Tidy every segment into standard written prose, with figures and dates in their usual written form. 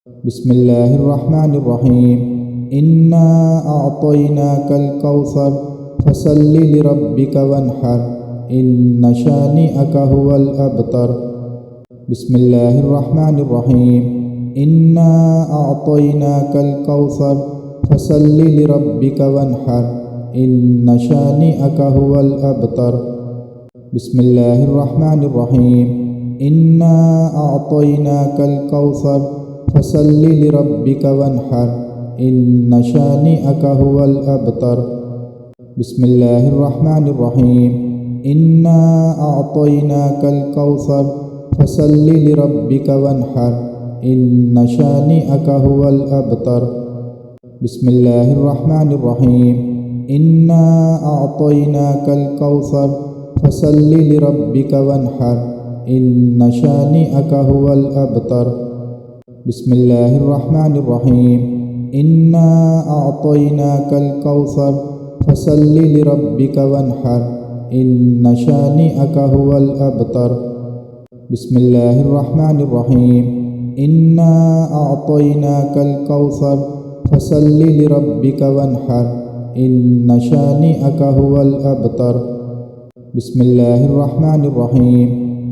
Bismillahirrahmanirrahim. Inna a'tainakal kautsar fasalli lirabbika wanhar. Inna syani'aka huwal abtar. Bismillahirrahmanirrahim. Inna a'tainakal kautsar fasalli lirabbika wanhar. Inna syani'aka huwal abtar. Bismillahirrahmanirrahim. Inna a'tainakal kautsar fasalli lirabbika wanhar. Inna syani'aka huwal abtar. Bismillahirrahmanirrahim. Inna a'tainakal kautsar fasalli lirabbika wanhar. Inna syani'aka huwal abtar. Bismillahirrahmanirrahim. Inna a'tainakal kautsar fasalli lirabbika wanhar. Inna syani'aka huwal abtar. Bismillahirrahmanirrahim. Inna a'tainakal kautsar fasalli lirabbika wanhar. Inna syani'aka huwal abtar. Bismillahirrahmanirrahim. Inna a'tainakal kautsar fasalli lirabbika wanhar. Inna syani'aka huwal abtar. Bismillahirrahmanirrahim.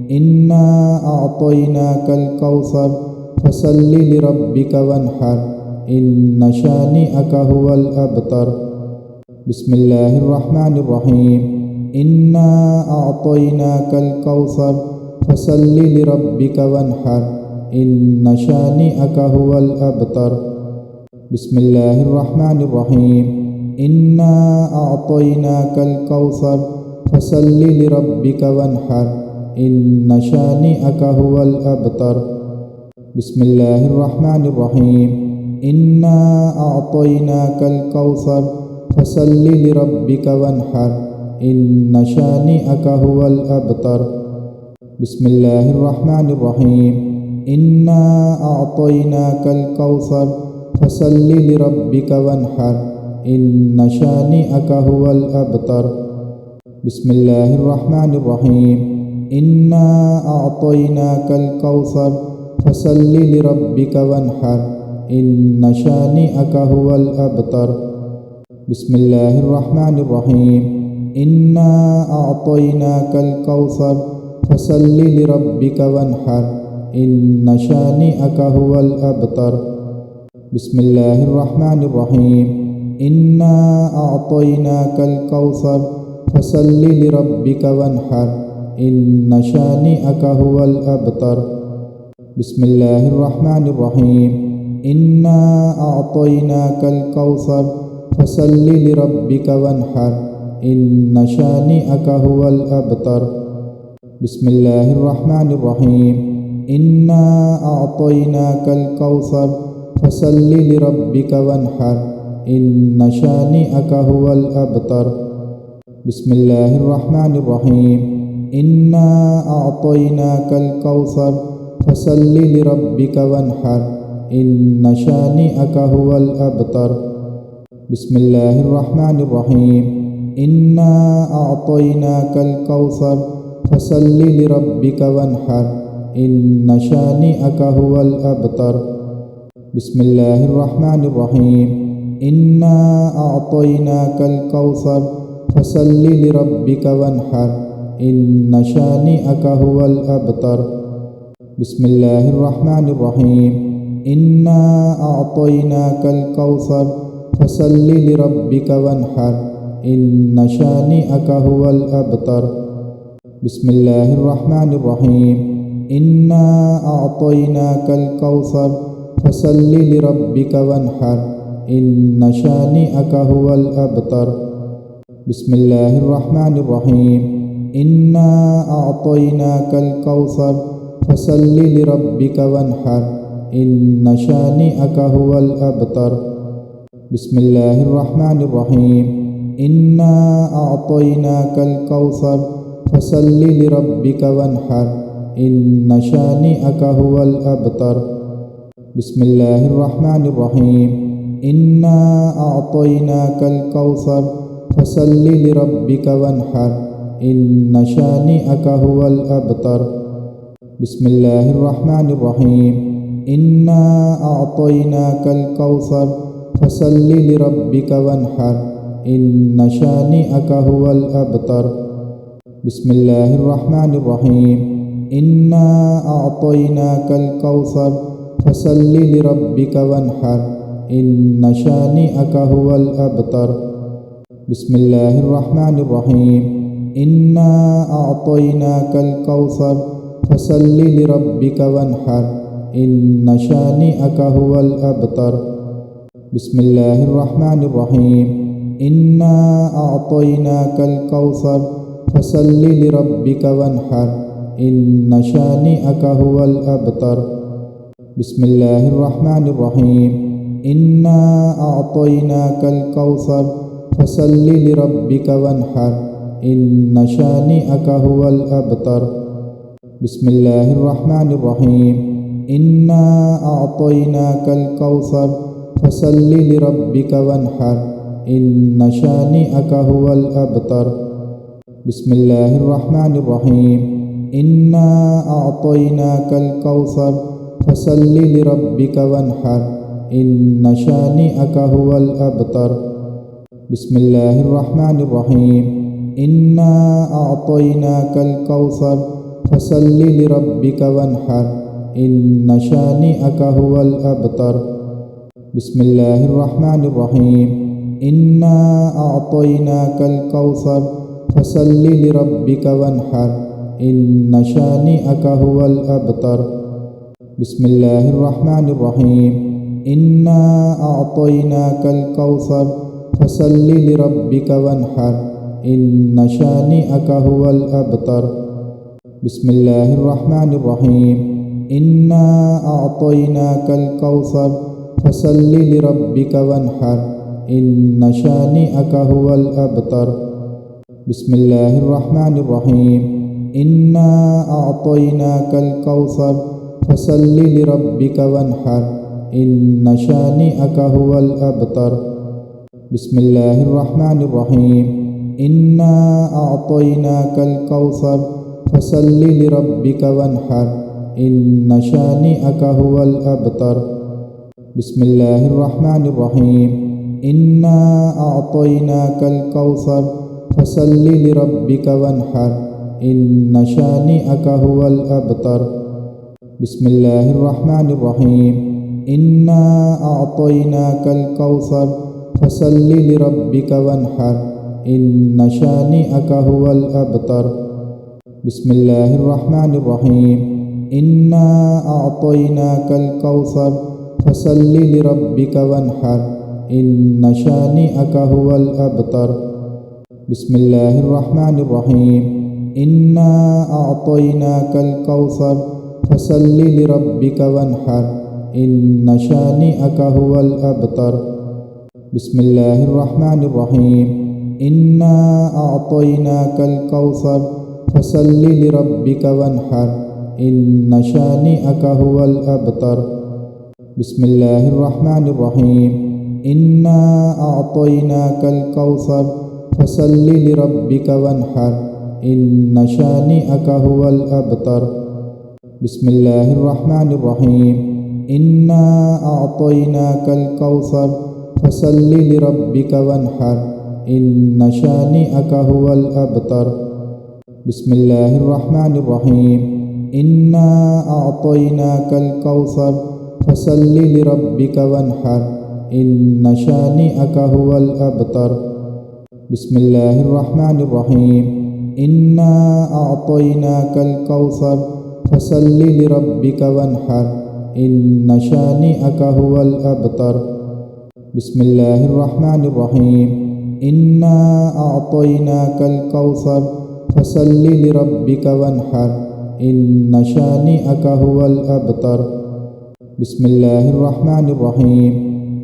Inna a'tainakal kautsar fasalli lirabbika wanhar. Inna syani'aka huwal abtar. Bismillahirrahmanirrahim. Inna a'tainakal kautsar fasalli lirabbika wanhar. Inna syani'aka huwal abtar. Bismillahirrahmanirrahim. Inna a'tainakal kautsar fasalli lirabbika wanhar. Inna syani'aka huwal abtar. Bismillahirrahmanirrahim. Inna a'tainakal kautsar fasalli lirabbika wanhar. Inna syani'aka huwal abtar. Bismillahirrahmanirrahim. Inna a'tainakal kautsar fasalli lirabbika wanhar. Inna syani'aka huwal abtar. Bismillahirrahmanirrahim. Inna a'tainakal kautsar fasalli lirabbika wanhar. Inna syani'aka huwal abtar. Bismillahirrahmanirrahim. Inna a'tainakal kautsar fasalli lirabbika wanhar. Inna syani'aka huwal abtar. Bismillahirrahmanirrahim. Inna a'tainakal kautsar fasalli lirabbika wanhar. Inna syani'aka huwal abtar. Bismillahirrahmanirrahim. Inna a'tainakal kautsar fasalli lirabbika wanhar. Inna syani'aka huwal abtar. Bismillahirrahmanirrahim. Inna a'tainakal kautsar fasalli lirabbika wanhar. Inna syani'aka huwal abtar. Bismillahirrahmanirrahim. Inna a'tainakal kautsar fasalli lirabbika wanhar. Inna syani'aka huwal abtar. Bismillahirrahmanirrahim. Inna a'tainakal kautsar fasalli lirabbika wanhar. Inna syani'aka huwal abtar. Bismillahirrahmanirrahim. Inna a'tainakal kautsar fasalli lirabbika wanhar. Inna syani'aka huwal abtar. Bismillahirrahmanirrahim. Inna a'tainakal kautsar fasalli lirabbika wanhar. Inna syani'aka huwal abtar. Bismillahirrahmanirrahim. Inna a'tainakal kautsar fasalli lirabbika wanhar. Inna syani'aka huwal abtar. Bismillahirrahmanirrahim. Inna a'tainakal kautsar fasalli lirabbika wanhar. Inna syani'aka huwal abtar. Bismillahirrahmanirrahim. Inna a'tainakal kautsar fasalli lirabbika wanhar. Inna syani'aka huwal abtar. Bismillahirrahmanirrahim. Inna a'tainakal kautsar fasalli lirabbika wanhar. Inna syani'aka huwal abtar. Bismillahirrahmanirrahim. إنا أعطيناك الكوثر فصل لربك وانحر إن شانئك هو الأبتر بسم الله الرحمن الرحيم إنا أعطيناك الكوثر فصل لربك وانحر إن شانئك هو الأبتر بسم الله الرحمن الرحيم إنا أعطيناك الكوثر فصل لربك وانحر إن شانئك هو الأبتر بسم الله الرحمن الرحيم إنا أعطيناك الكوثر فصل لربك وانحر إن شانئك هو الأبتر بسم الله الرحمن الرحيم إنا أعطيناك الكوثر فصل لربك وانحر إن شانئك هو الأبتر بسم الله الرحمن الرحيم إنا أعطيناك الكوثر فصل لربك وانحر إن شانئك هو الأبتر بسم الله الرحمن الرحيم إنا أعطيناك الكوثر فصل لربك وانحر إن شانئك هو الأبتر بسم الله الرحمن الرحيم إنا أعطيناك الكوثر فصل لربك وانحر إن شانئك هو الأبتر بسم الله الرحمن الرحيم إنا أعطيناك الكوثر فصل لربك وانحر إن شانئك هو الأبتر بسم الله الرحمن الرحيم إنا أعطيناك الكوثر فصل لربك وانحر إن شانئك هو الأبتر بسم الله الرحمن الرحيم إنا أعطيناك الكوثر فصل لربك وانحر إن شانئك هو الأبتر بسم الله الرحمن الرحيم إنا أعطيناك الكوثر فصل لربك وانحر إن شانئك هو الأبتر بسم الله الرحمن الرحيم إنا أعطيناك الكوثر فصل لربك وانحر إن شانئك هو الأبتر بسم الله الرحمن الرحيم إنا أعطيناك الكوثر فصل لربك وانحر إن شانئك هو الأبتر بسم الله الرحمن الرحيم إنا أعطيناك الكوثر فصل لربك وانحر إن شانئك هو الأبتر بسم الله الرحمن الرحيم إنا أعطيناك الكوثر فصل لربك وانحر إن شانئك هو الأبتر بسم الله الرحمن الرحيم إنا أعطيناك الكوثر فصل لربك وانحر إن شانئك هو الأبتر بسم الله الرحمن الرحيم إنا أعطيناك الكوثر فصل لربك وانحر إن شانئك هو الأبتر بسم الله الرحمن الرحيم إنا أعطيناك الكوثر فصل لربك وانحر إن شانئك هو الأبتر بسم الله الرحمن الرحيم إنا أعطيناك الكوثر فصل لربك وانحر إن شانئك هو الأبتر بسم الله الرحمن الرحيم إنا أعطيناك الكوثر فصل لربك وانحر إن شانئك هو الأبتر بسم الله الرحمن الرحيم إنا أعطيناك الكوثر فصل لربك وانحر إن شانئك هو الأبتر بسم الله الرحمن الرحيم إنا أعطيناك الكوثر فصل لربك وانحر إن شانئك هو الأبتر بسم الله الرحمن الرحيم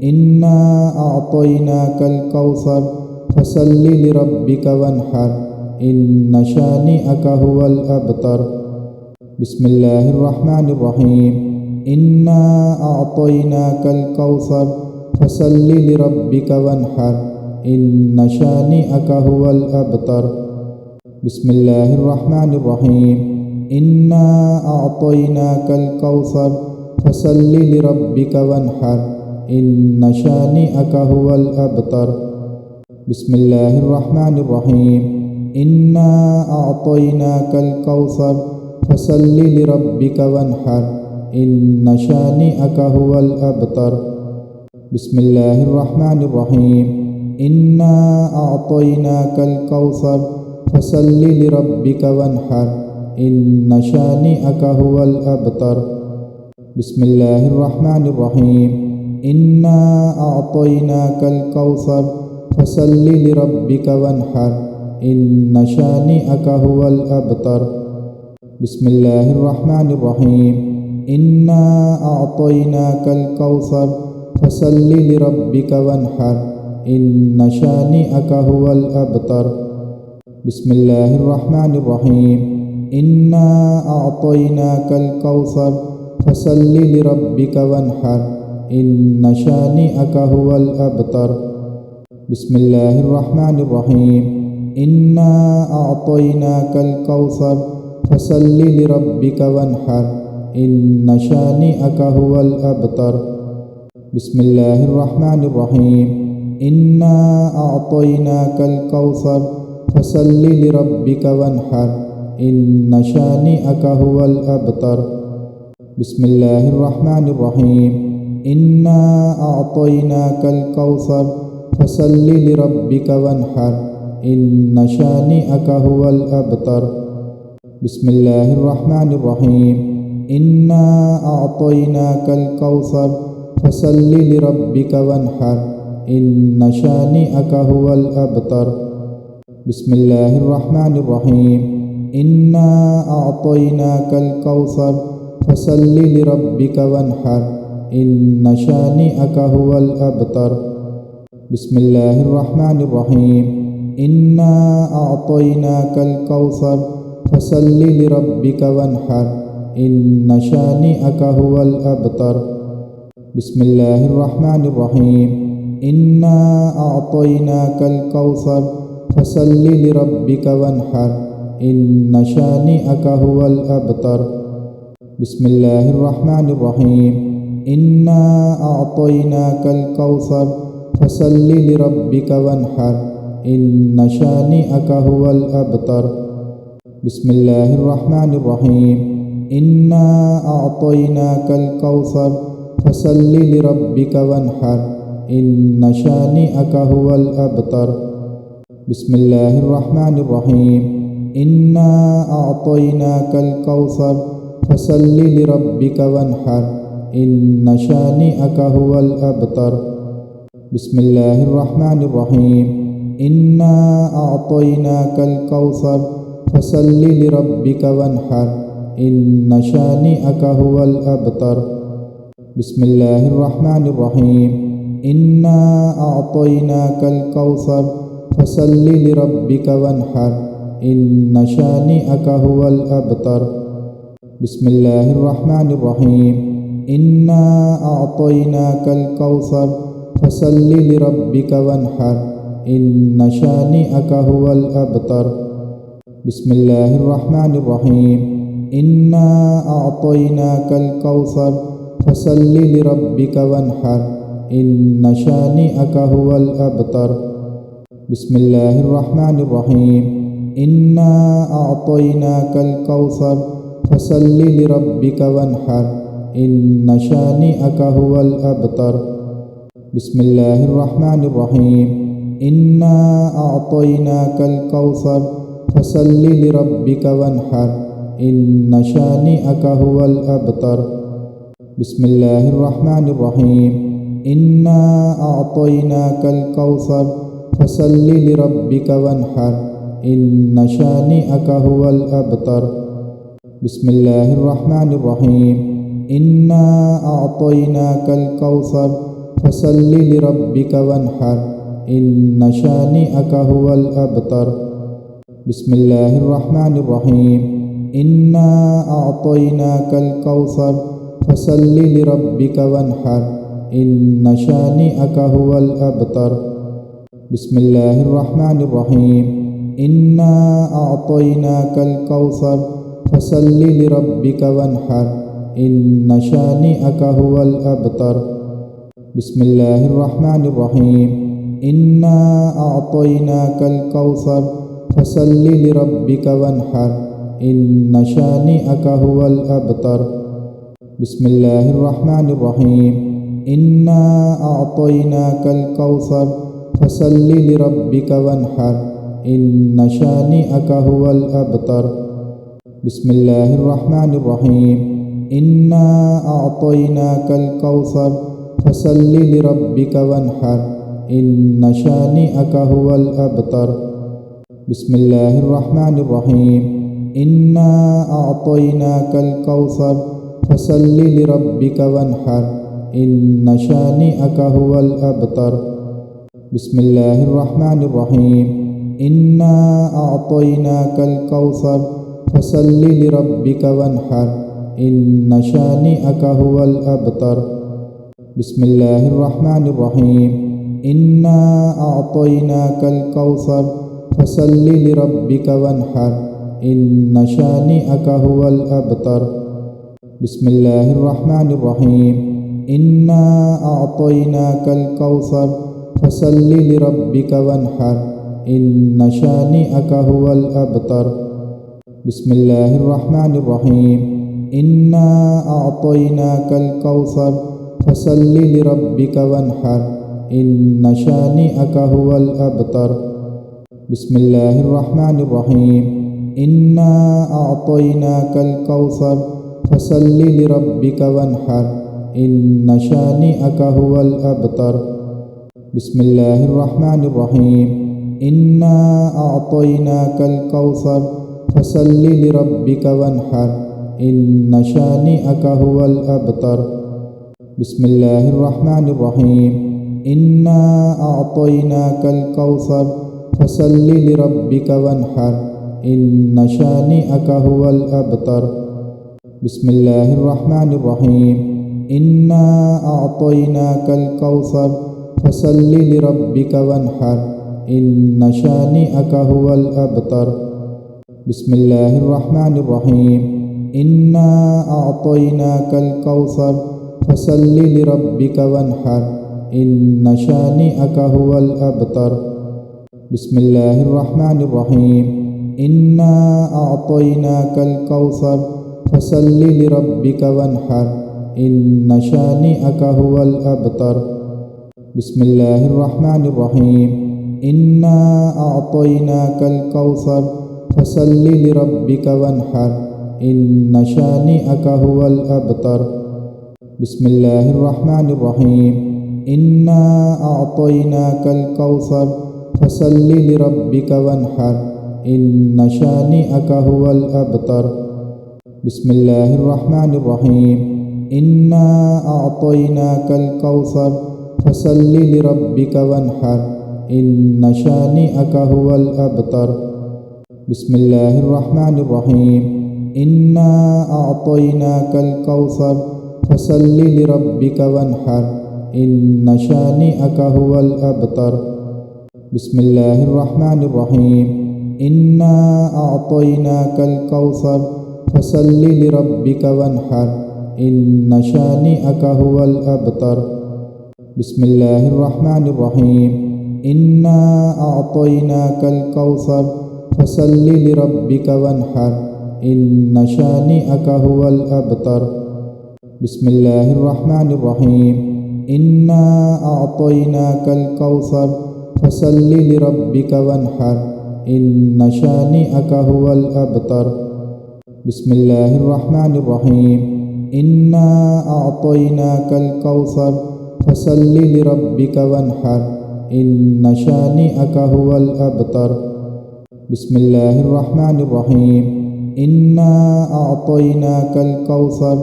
إنا أعطيناك الكوثر فصل لربك وانحر إن شانئك هو الأبتر بسم الله الرحمن الرحيم إنا أعطيناك الكوثر فصل لربك وانحر إن شانئك هو الأبتر بسم الله الرحمن الرحيم إنا أعطيناك الكوثر فصل لربك وانحر إن شانئك هو الأبتر بسم الله الرحمن الرحيم إنا أعطيناك الكوثر فصل لربك وانحر إن شانئك هو الأبتر بسم الله الرحمن الرحيم إنا أعطيناك الكوثر فصل لربك وانحر إن شانئك هو الأبتر بسم الله الرحمن الرحيم إنا أعطيناك الكوثر فصل لربك وانحر إن شانئك هو الأبتر بسم الله الرحمن الرحيم إنا أعطيناك الكوثر فصل لربك وانحر إن شانئك هو الأبتر بسم الله الرحمن الرحيم إنا أعطيناك الكوثر فصل لربك وانحر إن شانئك هو الأبتر بسم الله الرحمن الرحيم إنا أعطيناك الكوثر فصل لربك وانحر إن شانئك هو الأبتر بسم الله الرحمن الرحيم إنا أعطيناك الكوثر فصل لربك وانحر إن شانئك هو الأبتر بسم الله الرحمن الرحيم إنا أعطيناك الكوثر فصل لربك وانحر إن شانئك هو الأبتر بسم الله الرحمن الرحيم إنا أعطيناك الكوثر فصل لربك وانحر إن شانئك هو الأبتر بسم الله الرحمن الرحيم إنا أعطيناك الكوثر فصل لربك وانحر إن شانئك هو الأبتر بسم الله الرحمن الرحيم إنا أعطيناك الكوثر فصل لربك وانحر إن شانئك هو الأبتر بسم الله الرحمن الرحيم إنا أعطيناك الكوثر فصل لربك وانحر إن شانئك هو الأبتر بسم الله الرحمن الرحيم إنا أعطيناك الكوثر فصل لربك وانحر إن شانئك هو الأبتر بسم الله الرحمن الرحيم إنا أعطيناك الكوثر فصل لربك وانحر إن شانئك هو الأبتر بسم الله الرحمن الرحيم إنا أعطيناك الكوثر فصل لربك وانحر إن شانئك هو الأبتر بسم الله الرحمن الرحيم إنا أعطيناك الكوثر فصل لربك وانحر إن شانئك هو الأبتر بسم الله الرحمن الرحيم إنا أعطيناك الكوثر فصل لربك وانحر إن شانئك هو الأبتر بسم الله الرحمن الرحيم إنا أعطيناك الكوثر فصل لربك وانحر إن شانئك هو الأبتر بسم الله الرحمن الرحيم إنا أعطيناك الكوثر فصل لربك وانحر إن شانئك هو الأبتر بسم الله الرحمن الرحيم إنا أعطيناك الكوثر فصل لربك وانحر إن شانئك هو الأبتر بسم الله الرحمن الرحيم إنا أعطيناك الكوثر فصل لربك وانحر إن شانئك هو الأبتر بسم الله الرحمن الرحيم إنا أعطيناك الكوثر فصل لربك وانحر إن شانئك هو الأبتر بسم الله الرحمن الرحيم إنا أعطيناك الكوثر فصل لربك وانحر إن شانئك هو الأبتر بسم الله الرحمن الرحيم إنا أعطيناك الكوثر فصل لربك وانحر إن شانئك هو الأبتر بسم الله الرحمن الرحيم إنا أعطيناك الكوثر فصل لربك وانحر إن شانئك هو الأبتر. بسم الله الرحمن الرحيم. إنا أعطيناك الكوثر فصل لربك وانحر إن شانئك هو الأبتر. بسم الله الرحمن الرحيم. إنا أعطيناك الكوثر فصل لربك وانحر إن شانئك هو الأبتر. بسم الله الرحمن الرحيم. إنا أعطيناك الكوثر فصل لربك وانحر إن شانئك هو الأبتر. بسم الله الرحمن الرحيم. إنا أعطيناك الكوثر فصل لربك وانحر إن شانئك هو الأبتر. بسم الله الرحمن الرحيم. إنا أعطيناك الكوثر فصل لربك وانحر إن شانئك هو الأبتر. بسم الله الرحمن الرحيم. إنا أعطيناك الكوثر فصل لربك وانحر إن شانئك هو الأبتر. بسم الله الرحمن الرحيم. إنا أعطيناك الكوثر فصل لربك وانحر إن شانئك هو الأبتر. بسم الله الرحمن الرحيم. إنا أعطيناك الكوثر فصل لربك وانحر إن شانئك هو الأبتر. بسم الله الرحمن الرحيم. إنا أعطيناك الكوثر فصل لربك وانحر إن شانئك هو الأبتر. بسم الله الرحمن الرحيم. إنا أعطيناك الكوثر فصل لربك وانحر إن شانئك هو الأبتر. بسم الله الرحمن الرحيم. إنا أعطيناك الكوثر فصل لربك وانحر إن شانئك هو الأبتر. بسم الله الرحمن الرحيم. إنا أعطيناك الكوثر فصل لربك وانحر إن شانئك هو الأبتر. بسم الله الرحمن الرحيم. إنا أعطيناك الكوثر فصل لربك وانحر إن شانئك هو الأبتر. بسم الله الرحمن الرحيم. إنا أعطيناك الكوثر فصل لربك وانحر إن شانئك هو الأبتر. بسم الله الرحمن الرحيم. إنا أعطيناك الكوثر فصل لربك وانحر إن شانئك هو الأبتر. بسم الله الرحمن الرحيم. إنا أعطيناك الكوثر فصل لربك وانحر إن شانئك هو الأبتر. بسم الله الرحمن الرحيم. إنا أعطيناك الكوثر فصل لربك وانحر إن شانئك هو الأبتر. بسم الله الرحمن الرحيم. إنا أعطيناك الكوثر فصل لربك وانحر إن شانئك هو الأبتر. بسم الله الرحمن الرحيم. إنا أعطيناك الكوثر فصل لربك وانحر إن شانئك هو الأبتر. بسم الله الرحمن الرحيم. إنا أعطيناك الكوثر فصل لربك وانحر إن شانئك هو الأبتر. بسم الله الرحمن الرحيم. إنا أعطيناك الكوثر فصل لربك وانحر إن شانئك هو الأبتر. بسم الله الرحمن الرحيم. إنا أعطيناك الكوثر فصل لربك وانحر إن شانئك هو الأبتر. بسم الله الرحمن الرحيم. إنا أعطيناك الكوثر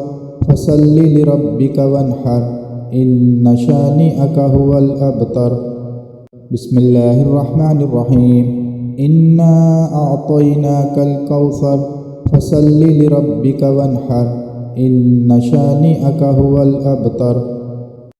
فصل لربك وانحر إن شانئك هو الأبتر. بسم الله الرحمن الرحيم. إنا أعطيناك الكوثر فصل لربك وانحر إن شانئك هو الأبتر.